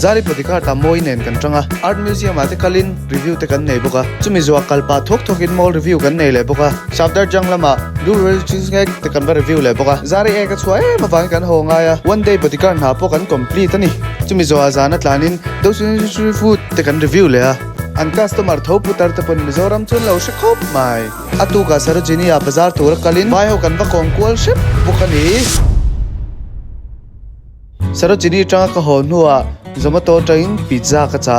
zari bodikar ta moi nen kan tanga art museum ate kalin review te kan nei boka chumi zo kalpa thok in mall review kan nei le boka shabdar janglama rural chisngek te kan ba review le boka zari e ka chwa ma wang kan ho nga ya one day bodikar na po kan complete ani chumi zo azana tlanin dosun food te kan review le a an customer tho putar te pon mizoram chun lo shkhop mai atu ka sarojini a bazar tur kalin bai ho kan ba kongkwal ship bukani sarojini tanga ka ho nuwa zomato train pizza ka cha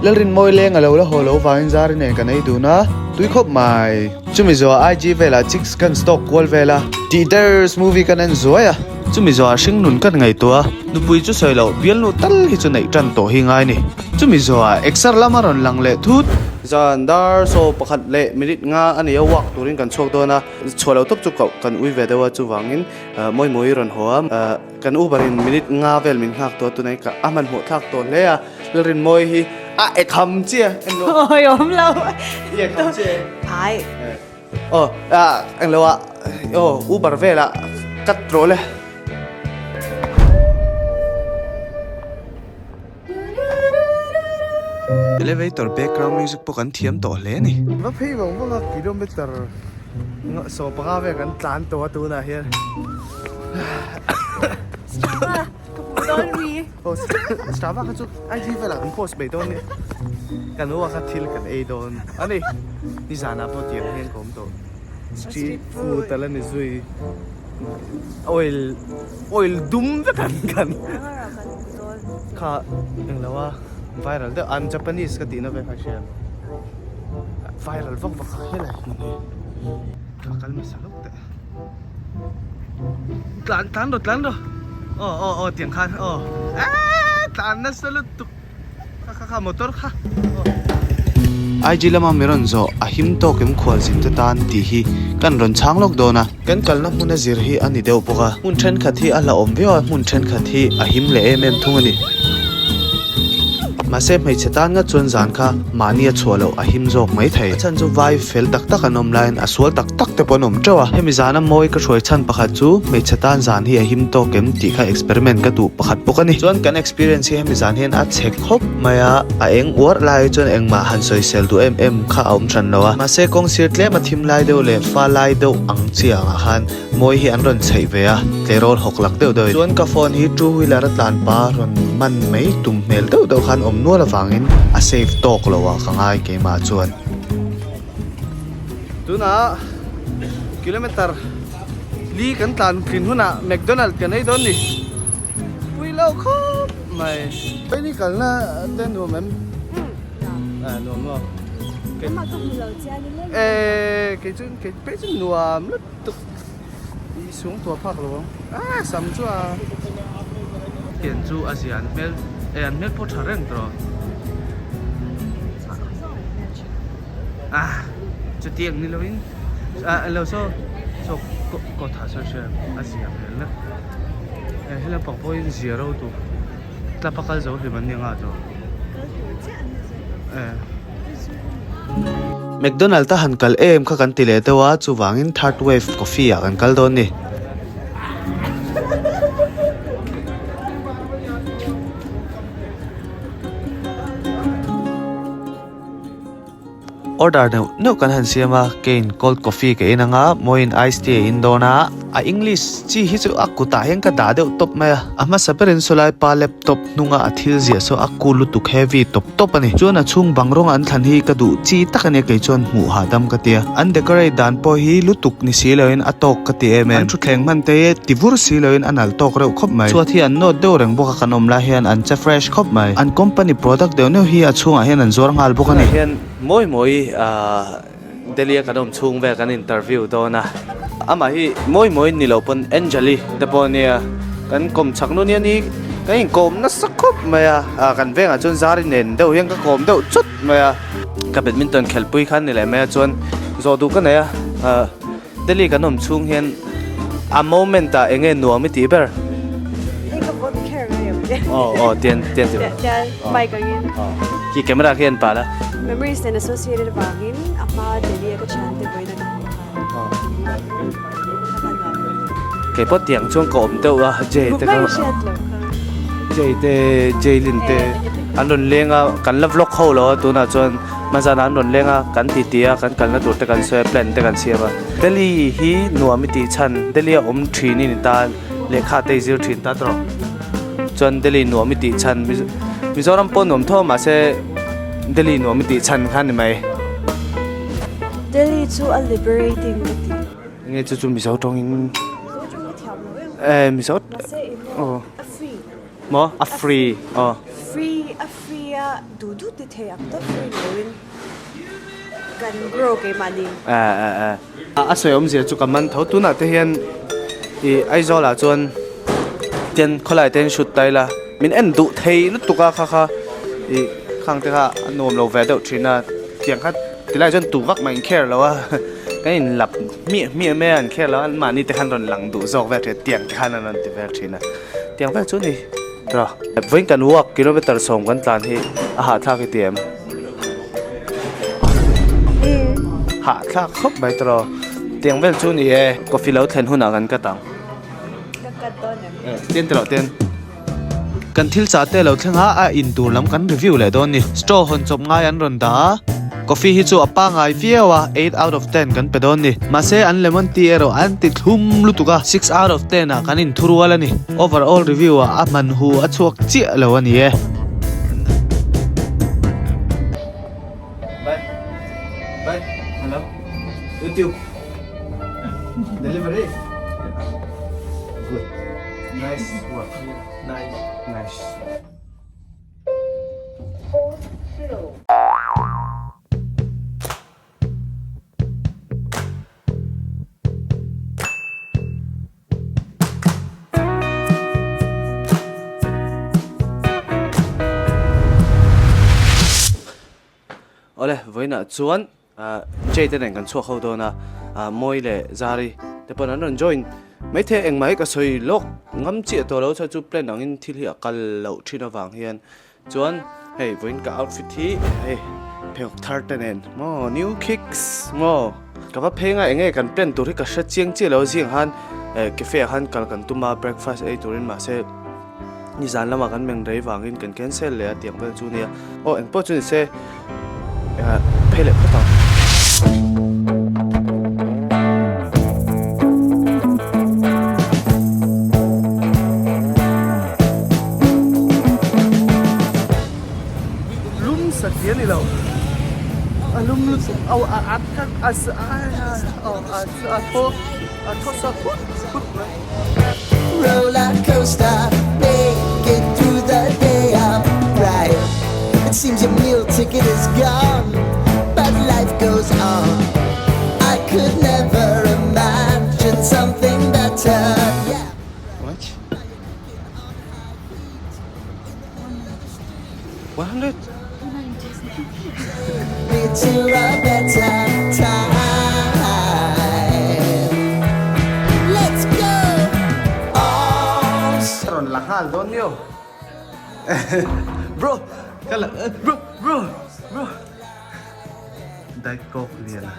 lalrin moi leng alo la holo wain zar ne ka nei duna tui khop mai chumi zo IG vela chicks kan stock wall vela theaters movie kan en zoya chumi zo sing nun kan ngai to nu pui chu soi lo bial nu tal hi chu nei tran to hi ngai ni chumi zo exer lamaron lang le thut zandar so pakhat le minute nga ani awak turin kan chok do na cholo top chu kan ui ve dewa chu wangin moi ron hoam kan u barin minute nga vel min hak to tu nei ka aman mo thak to le a lalrin moi hi a e kham chia en lo ôi ốm lâu ye kham chia ai anh lo u bar vela kat ro le elevator background music po kan thiam to hle ni va phei bang bang kilometer nga so pa ve kan tlan to tu na here don't we oh stava ka chu ai ji vela kan post be don ni kan wa ka thil kan e don ani ni zana po tiang hen kom to street food tala ni zui oil dum ve kan kha ang lawa viral the I'm Japanese ka tina ve fashion viral vok vok hele mani kakal mi salok te tlan do tiang khan tlan na salut tu kha motor kha ai ji lama meron zo ahim to kem khwal jin te tan ti hi kan ron chang lok do na kan kal na mun zir hi ani deu poka mun then khathi ala om ve mun then khathi ahim le em thungani mà xem mấy chế tan ngắt chuan zan kha mania chualo a him jok mai thei chan chu vai fel tak tak anom line a sual tak tak te ponom chawa hemi zana moi ka roi chan pakhat chu mấy chế tan zan hi a him to kem ti kha experiment ka tu pakhat pokani chuan kan experience hi hemi zan hian a chek khop maya a eng war lai chuan eng ma han soi sel tu em kha aum than lowa ma se kong sir tle ma thim lai deu le fa lai deu ang chiang a han moi hi an ron chei ve a tlerol hok lak deu deu chuan ka phone hi two wheeler atlan pa ron man mai tum mel deu khan om nuala wangin a safe talk lowa khangai ke ma chuan tuna kilometer li kan tlan khin huna McDonald kan ei don ni pui lo khop mai pai ni kal na ten do mem no mo cái mà không lâu cha đi lên cái pe chun nuam lut tu đi xuống tua phak lo sam chu tiền chu ASEAN mel an mel po thareng tro chu tiang ni loin lo so ko tha so she ASEAN mel na hela pak point zero tu tla pakal zo hi man nga to McDonald ta han kal em kha kan tile dewa chu wangin third wave coffee a kan kal don ni order no kan han siama kein cold coffee ke inanga moin iced tea indona a English chi hi chu akuta heng ka da de top ma ama saperin solai pa laptop nunga athil zia so akulu tuk heavy top ani chona chung bangrong an than hi ka du chi takane ke chon mu ha dam ka tia an decorate dan po hi lutuk ni siloin atok ka ti em an thu thleng man te tivur siloin anal tok reu khop mai chuathi an no deu reng boka kanom la hian an cha fresh khop mai an company product de no hi a chunga hian an zor ngal boka ni hian moi Delhi kanom chung ve kan interview do na ama hi moi ni lo pon Anjali de ponia kan kom chaknu ni kan kom na sakhop maya kan venga chon zari nen deu hian ka kom deu chut maya ka badminton khel pui khan ni le maya chon zo du ka ne Delhi kanom chung hian a moment ta enge nuam mi ti ber tiền bay cái ki camera khian pa la memories and associated bangin ama Delhi ka chante boy na cái bớt tiếng chuông cộm đâu je te ka เจลินเตอันนนเลี้ยงอ่ะกันลับล็อกเข้าแล้วตัวน่ะจนมาจากนั้นนนเลี้ยงอ่ะกันตีเตียกันละตัวแต่กันเสียแปลนแต่กันเสียมาเดลี่ฮีหนัวมิติชันเดลี่อมทรีนี่ตาเลขาเตจิร์ทรีนตาตรอจนเดลี่หนัวมิติชันมิโซรัมปนนมท่อมาเสเดลี่หนัวมิติชันขันไหม Delhi chu a liberating ti. งี้จู่ๆมิโซตรงนี้ So chu thiam lo. มิโซ Ma se in โอ้ a free. หมออัฟรีอ๋อ Free a free a du ti theak ta free lo in. Kan grow ke mani. สวยอมเสียจุกมันเท่าตัวน่ะที่เห็นไอ้จอละจนเตียนเขาไล่เตียนชุดไตละมินเอ็นดุเทยนุตุกะค่ะข้างที่ค่ะนวมเราแวดเดอร์ทีน่ะเตียงค่ะทีแรกจนตุกักมันแค่แล้วว่าก็ยินหลับมีแม่อันแค่แล้วมานี่แต่ขันตอนหลังดุจอกแวดเตียงขันนั้นที่แวดทีน่ะเตียงแวดจุดนี่รอวิ่งกันวัวกิโลเมตรสองกันตอนที่อาหารท่ากี่เตียมหาท่าครบไปตรอเตียงแวดจุดนี่ก็ฟิลเอาเทนหุ่นกันก็ต่างKa ton ya. เตียนตลอดเตียนกันทิลซาเตเราทั้งหาอินตูลำกันรีวิวเลยตอนนี้สโตร์ฮอนจบง่ายอันรันดากาแฟฮิจูอัปปังไอเฟียวะ8 out of 10กันไปตอนนี้มาเซอันเลมอนตีเอโรอันติดทุ่มลุตุกะ6 out of 10กันอินทุรัวแล้วนี่ overall review อ่ะมันหัวชวกเจี๊ยแล้ววันนี้ไปฮัลโหล YouTube delivery good nice work nice Ole, với nợ chuan, chơi tên này cần chua khâu đó na, môi lệ ra đi, để bọn nó join, mấy thế anh mấy cái soi lốc, ngắm chị tôi lâu cho chụp lên đằng in thi hiệu cần lẩu trên nó vàng hiền, chuan, hey với cái outfit thì, hey, phèo thar tên này, mo new kicks, mo, cái vad pengar anh ấy cần plan tôi thì cái sách chiang chỉ lâu riêng han, cái phèo han cần tụm mà breakfast ấy tôi mà sẽ như dàn lắm mà cần mình đấy vàng in cần cancel lệ tiền với chú nia, anh bảo chú sẽ pay lệ phát tàu lum sạch tiến đi đâu lum roller coaster, make it through the day. I'm right. It seems your meal ticket is gone, but life goes on. I could never imagine something better. Yeah. What? 100? Lead to a better time. Let's go. Oh, Ron lahal don yo. Bro, kala bro. Dai coke liền à?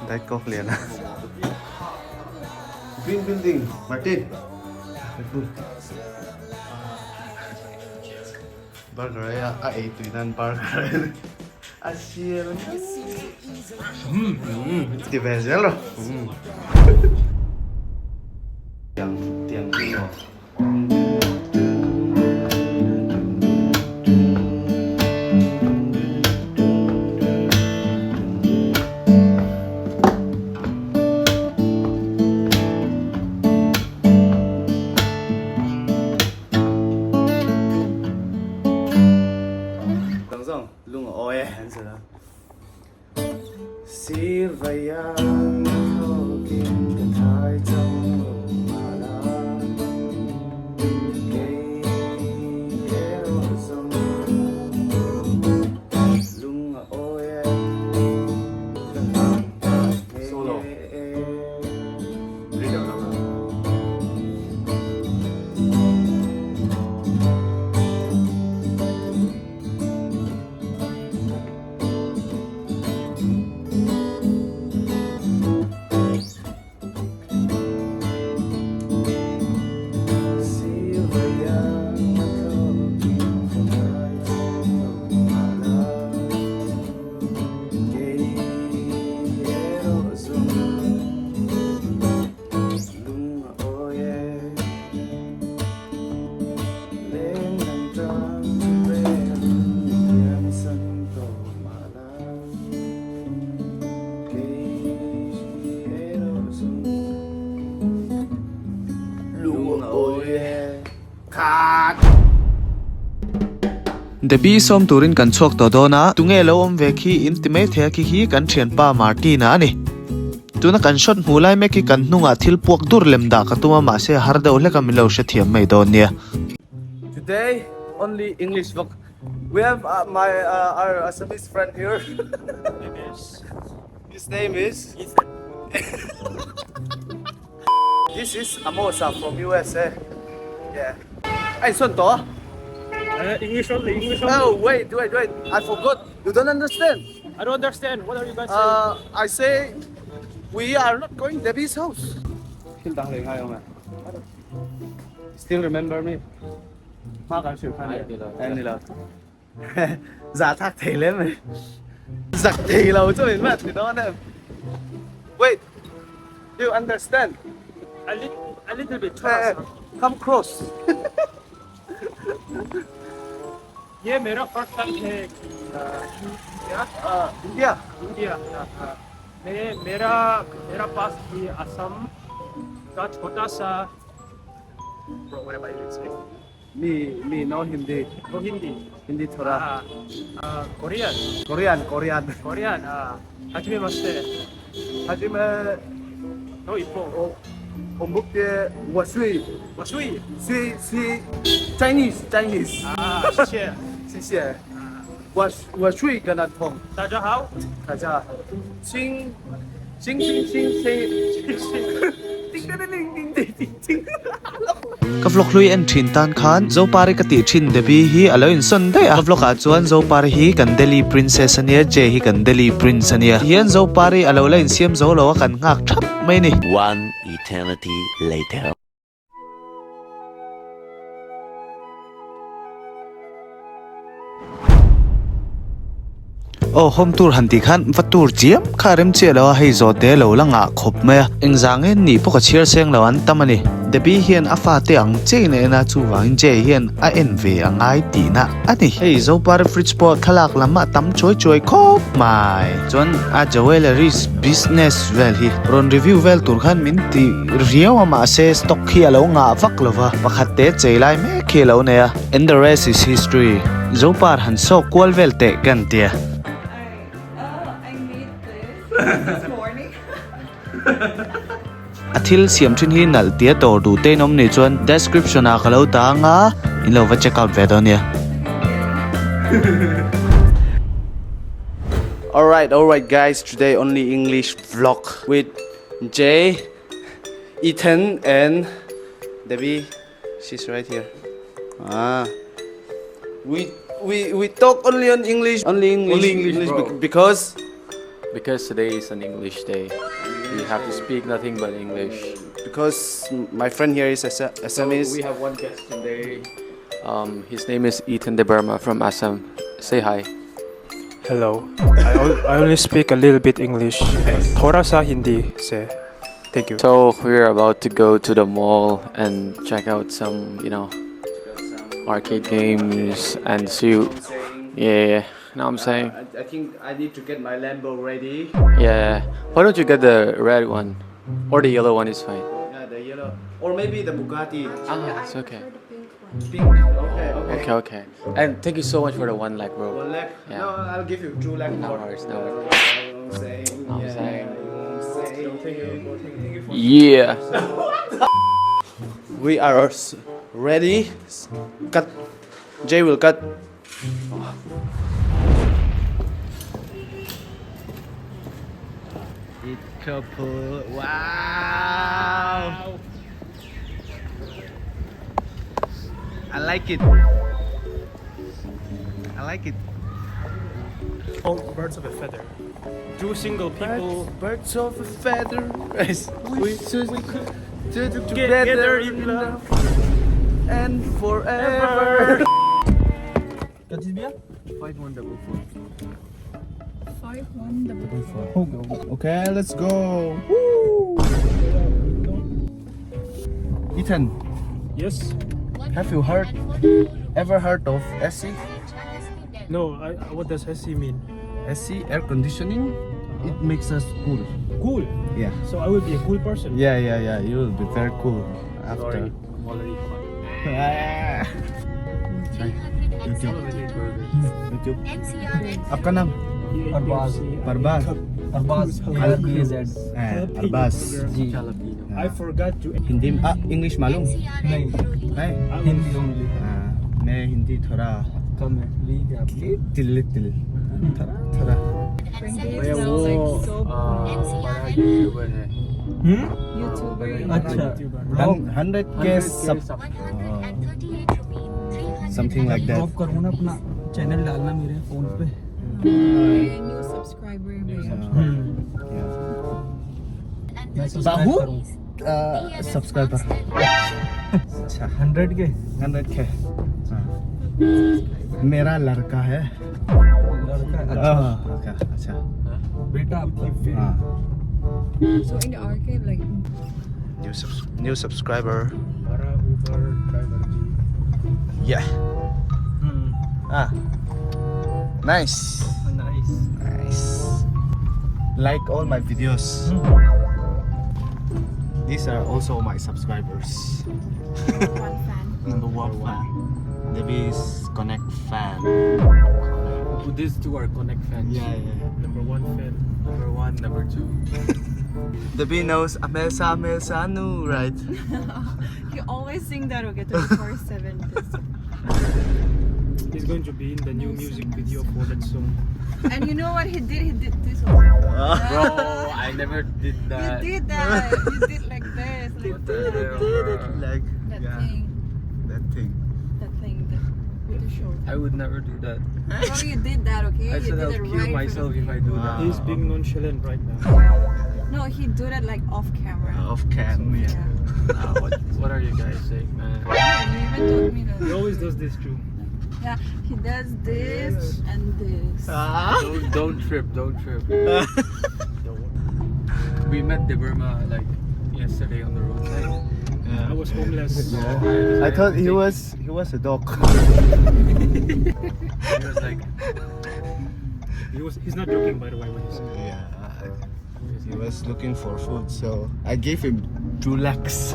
Dai coke liền à? Green building, Martin. Burger ấy tùy nan burger. Asia luôn. Thì về rất rồi. Tiếng rồi. Sirvayan hokin katay trong mala kay ero song lunga oye solo Debi som turin kan chuak to dona tunge lo om ve khi intimate the ki hi kan thian pa Martina ani tuna kan shot mulai me ki kan hnunga thil puak dur lemda ka tuma ma se har de ole ka milo she thiam mai don nia. Today, only English book. We have our Assamese friend here. His name is Ethan. This is Amosa from USA. Yeah. Hey, son, to? English only, English only. Oh, wait. I forgot. You don't understand. I don't understand. What are you guys saying? I say we are not going to Debbie's house. Still remember me? Giả thác thể lên mày. Giặc thì lâu cho mình mất thì đó nè. Wait. Do you understand? A little bit. Hey, come close. ये मेरा first time है India. India. मेरा पास भी असम का छोटा सा Me know Hindi. वो Hindi Hindi थोड़ा. Korean Korean. 하지메 마스테 하지만 너 이뻐 엄북대 와수이 와수이 Chinese. 谢谢谢谢. 와수이 가나통. 大家好 가자. 칭. Ka vlog lui en thin tan khan Zopari ka ti thin Debi hi alo in son dai a vlog a chuan Zopari hi kan Delhi princess ania je hi kan Delhi prince ania hian Zopari alo la in siam zo lo kan ngak thap mai ni. One eternity later. Oh home tour hanti khan vatur chiam kharem che lo hei zo te lo langa khop me engzang en ni poka chiar seng lo an tamani Debi hian afa te ang che ne na chu wang je hian a en ve angai ti na ani hei Zopari fridge pot khalak lama tam choi khop mai chon a jewellery business vel hi ron review vel tur khan min ti riaw ma se stock hi alo nga vak lova pakhat te cheilai me khelo ne a and the rest is history Zopar han so kwal vel te kan tia. I made this morning. Athil siam thin hi nal tia tor du te nom ni chuan description a khalo ta nga in lo va check out ve don ya. Alright guys, today only English vlog with Jay, Ethan and Debbie. She's right here. We talk only on English. Only English bro. because today is an English day. We have to speak nothing but English. because my friend here is Assamese. We have one guest today. His name is Ethan de Burma from Assam. Say hi. Hello. I only speak a little bit English. थोड़ा सा हिंदी से. Thank you. So we're about to go to the mall and check out some, arcade games and see. Yeah. Know what I'm saying? I think I need to get my Lambo ready. Yeah. Why don't you get the red one? Or the yellow one is fine. Yeah, the yellow, or maybe the Bugatti. It's okay. Pink. Okay. Okay. And thank you so much for the 1 lakh, bro. 1 lakh. Yeah. No, I'll give you 2 lakh No more. worries, no You worries. know what I'm saying? I'm saying. Yeah. Yeah. We are ready. Cut. Jay will cut. It couple. Wow. I like it. Oh, birds of a feather. Two single people Birds of a feather. We should together in love and forever. Okay, let's go. Woo! Ethan, Yes. have you ever heard of SC? No. What does SC mean? SC, air conditioning. It makes us cool. Cool. Yeah. So I will be a cool person. Yeah. You will be very cool after. Sorry. I'm already hot. YouTube. आपका नाम? परबाज. अरबाज जी. I forgot to. Hindi English मालूम? नहीं. Hindi only. मैं हिंदी थोड़ा कम है. तिल थोड़ा भैया वो बड़ा यूट्यूबर है. अच्छा. 100K सब something like that. ड्रॉप करूँ ना अपना चैनल डालना मेरे फोन पे. New subscriber. मैं सब्सक्राइब करूँ. सब्सक्राइबर. अच्छा 100K. मेरा लड़का है. लड़का. अच्छा बेटा आपकी. So in the archive, like New subscriber. हमारा Uber driver ji. Yeah. Nice. Nice. Like all my videos. These are also my subscribers. one fan. Number one fan. Debbie's Connect fan. These two are Connect fans. Yeah. Number 1 fan. Number 1, number 2. Debbie knows Amelsa Nu, right? You always sing that, okay, 24/7. He's going to be in the new music video for that song. And you know what he did? He did this one. Bro, I never did You that. did that. You did like this, like that. Like That yeah, thing. that thing. That thing. With the show. I would never do that. Oh, you did that, okay? I You said did I'll it kill right in myself front if I do that. He's being nonchalant right now. of me. No, he do that like off camera. Off cam, yeah. What are you guys saying, man? Yeah, you even told me He that. always does this too. Yeah, he does this and this. Don't trip. We met the Burma like yesterday on the roadside. I was homeless. I thought he was a dog. He was like, He's not joking by the way when he said. Yeah, he was looking for food, so I gave him 2 lakhs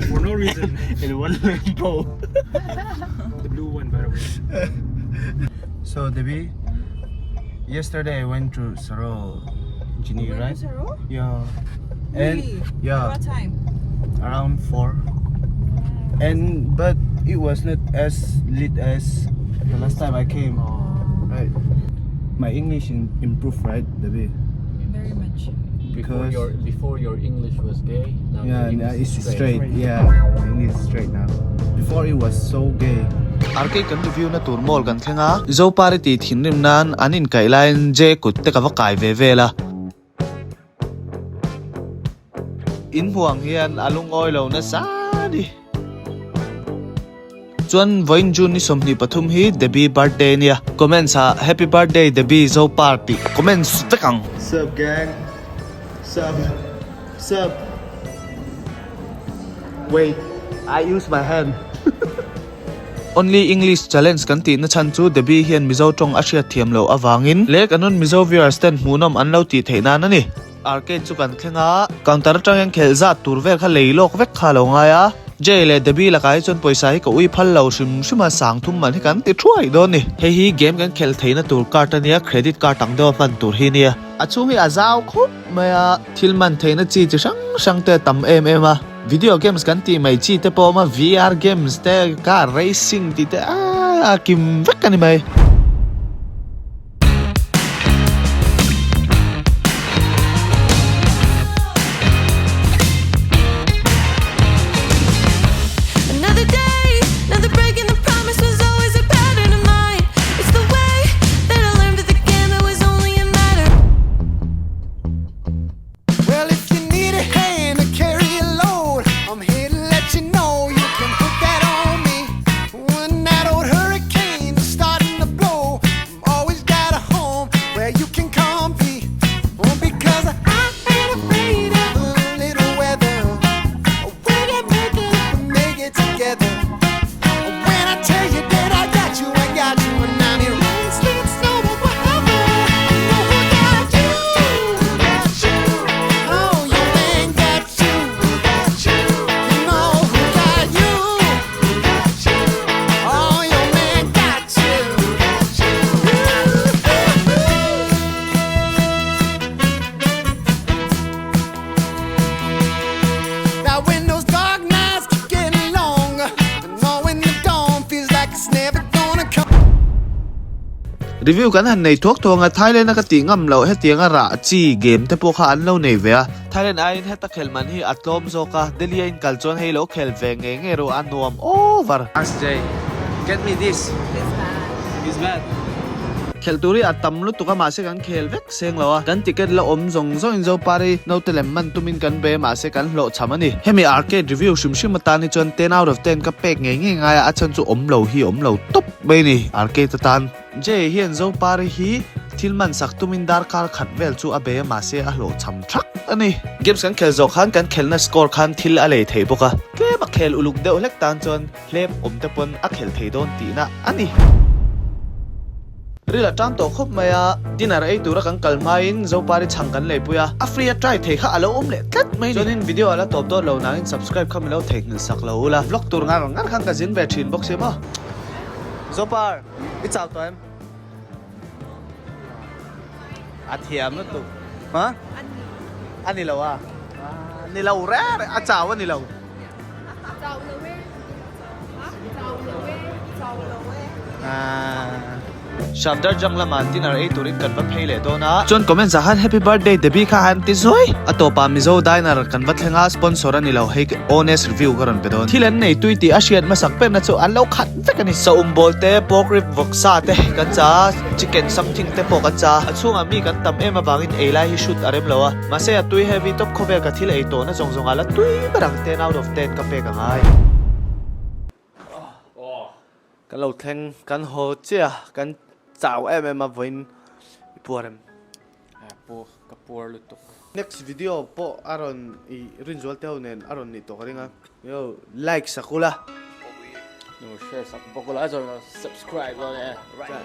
For no reason. in one rainbow. The blue one by the way. So Debbie, yesterday I went to Saro, Gini, right? Yeah. And Really? yeah, What time? around 4. But it was not as lit as the last time I came. Right. My English improved, right, Debbie? Very much. before your English was gay. Now your Yeah, English it's is straight. Yeah, my English is straight now. Before it was so gay. Arcade kan review na tour mall kan thenga Zopari ti thinrim nan anin kailain je kut te ka va kai ve vela. In huang hian alung oi lo na sa ni. Chuan voin June ni somni pathum hi Debbie birthday nia. Comments ha happy birthday Debbie Zopari. Comments tekang. Sup gang. Sup. Wait, I use my hand. Only English challenge kan ti na chan chu Debbie hian mizo tong asia thiam lo awangin lek anon mizo viewers ten hunom an lo ti theina na ni. Arcade chu kan thenga counter tang khelza turvel kha leilok vek kha lo nga ya. Jele Debbie la kai chon poisa hi ko ui phal lo shima sang thum man hi kan ti thuai do ni. He hi game kan khel theina tur card ania credit card tang do pan tur hi nia. Achung hi azau khup maya thilman theina chi chi sang te tam em a. Video games kan ti mai chi te po ma VR games te car racing ti te kim vek kan mai. Another day, another break in the promise was always a pattern of mine. It's the way that I learned that the game it was only a matter. Well, if you need a hand to carry a load, I'm here to let you know you can put that on me. When that old hurricane is starting to blow. review kan han nei thuak thonga Thailand ka ti ngam lo he tianga ra chi game te po kha an lo nei ve Thailand ain heta khelman hi atlom zoka Delhi in kalchon hei lo khel ve nge ro anuam over Ask Jay. Get me this. It's bad. khelturi atam lu tuka ma se kan khel vek seng lo kan ticket la om zong zo in Zopari no telem man tumin kan be ma se kan lo chamani hemi arcade review shim matani chon 10 out of 10 ka pek nge nga a chan chu om lo hi om lo top be ni arcade tan je hian Zopari hi thilman sak tumin dar kar khat vel chu abe ma se a lo cham thak ani games kan khel zo khan kan khelna score khan thil a le thei boka ke ba khel uluk deuh lek tan chon hlem om te pon a khel thei don ti na ani rila tang to khop maya dinner ei tura kan kalmain Zopari changkan le puya a free a try thei kha alo le tat mai jonin video ala top to lo nangin subscribe kham lo thei ngin sak lo la vlog tur ngar khang ka jin ve thin box ema Zopar it's out time athiam na tu ha ani lo a ni lo ra a chaw ni lo Shavdar jangla mantin ar ei turin kan va phele dona chon comment zahan happy birthday debi kha han ti zoi atopa mizo diner kan va thlenga sponsor ani lo hei honest review karon pedon thilen nei tuiti asian masak pe na chu an lo khat vekani so bolte pork rib voksa te kan cha chicken something te po kan cha achunga mi kan tam ema bangin eilai hi shoot arem lowa mase atui heavy top khover ka thil ei to na jongjong ala tui barang 10 out of 10 ka pe ka ngai Kan lo theng kan ho chia kan chào em mà vin puarem. Po kapur lutuk. Next video po aron I rinjol teo nen aron ni to karinga. Yo like sakula. No share sak bokula jo subscribe lo ne. Right.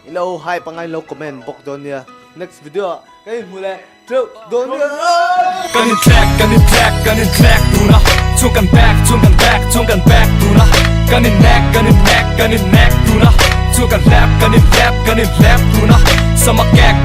Ilo hi pangai lo comment bok don ya. Next video cái mule tru don ya. Gunning track tuna. Chung kan back tuna. Gunning neck tuna. Chung kan lap tuna. Sama kek